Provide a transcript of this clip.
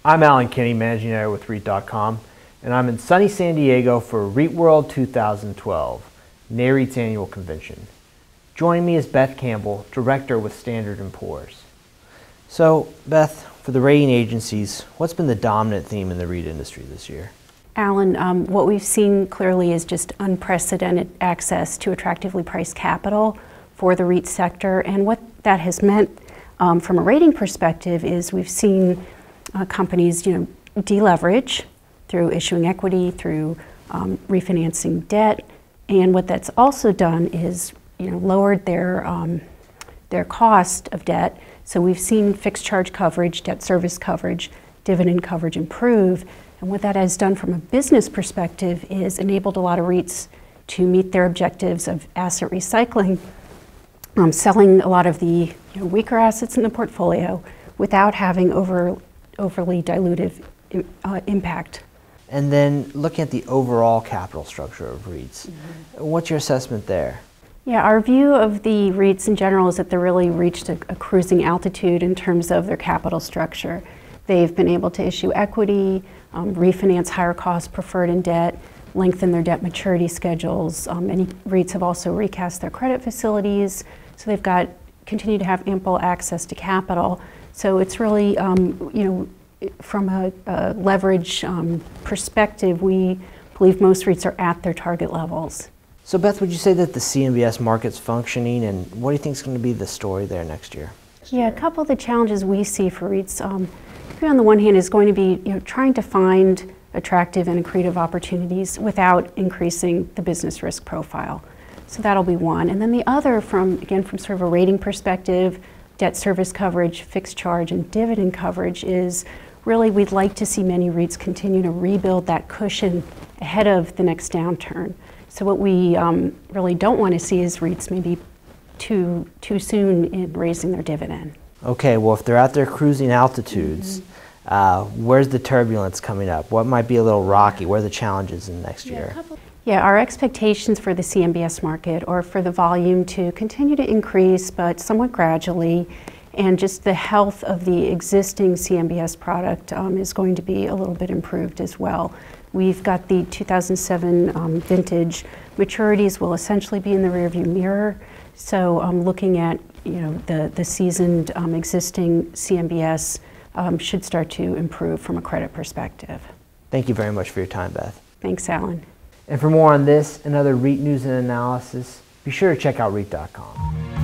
I'm Alan Kinney, Managing Editor with REIT.com, and I'm in sunny San Diego for REIT World 2012, NAREIT's annual convention. Joining me is Beth Campbell, Director with Standard & Poor's. So, Beth, for the rating agencies, what's been the dominant theme in the REIT industry this year? Alan, what we've seen clearly is just unprecedented access to attractively priced capital for the REIT sector, and what that has meant from a rating perspective is we've seen companies, deleverage through issuing equity, through refinancing debt, and what that's also done is, lowered their cost of debt. So we've seen fixed charge coverage, debt service coverage, dividend coverage improve, and what that has done from a business perspective is enabled a lot of REITs to meet their objectives of asset recycling, selling a lot of the weaker assets in the portfolio without having overly dilutive impact. And then looking at the overall capital structure of REITs, what's your assessment there? Yeah, our view of the REITs in general is that they're really reached a cruising altitude in terms of their capital structure. They've been able to issue equity, refinance higher cost preferred and debt, lengthen their debt maturity schedules. Many REITs have also recast their credit facilities, so they've continue to have ample access to capital. So it's really, from a leverage perspective, we believe most REITs are at their target levels. So Beth, would you say that the CMBS market's functioning, and what do you think is going to be the story there next year? Yeah, a couple of the challenges we see for REITs, on the one hand, is going to be trying to find attractive and accretive opportunities without increasing the business risk profile. So that'll be one. And then the other, from sort of a rating perspective, debt service coverage, fixed charge, and dividend coverage is really, we'd like to see many REITs continue to rebuild that cushion ahead of the next downturn. So what we really don't want to see is REITs maybe too soon in raising their dividend. Okay, well, if they're at their cruising altitudes, where's the turbulence coming up? What might be a little rocky? What are the challenges in next year? Yeah, our expectations for the CMBS market are for the volume to continue to increase, but somewhat gradually, and just the health of the existing CMBS product is going to be a little bit improved as well. We've got the 2007 vintage maturities will essentially be in the rearview mirror. So looking at the seasoned existing CMBS should start to improve from a credit perspective. Thank you very much for your time, Beth. Thanks, Alan. And for more on this and other REIT news and analysis, be sure to check out REIT.com.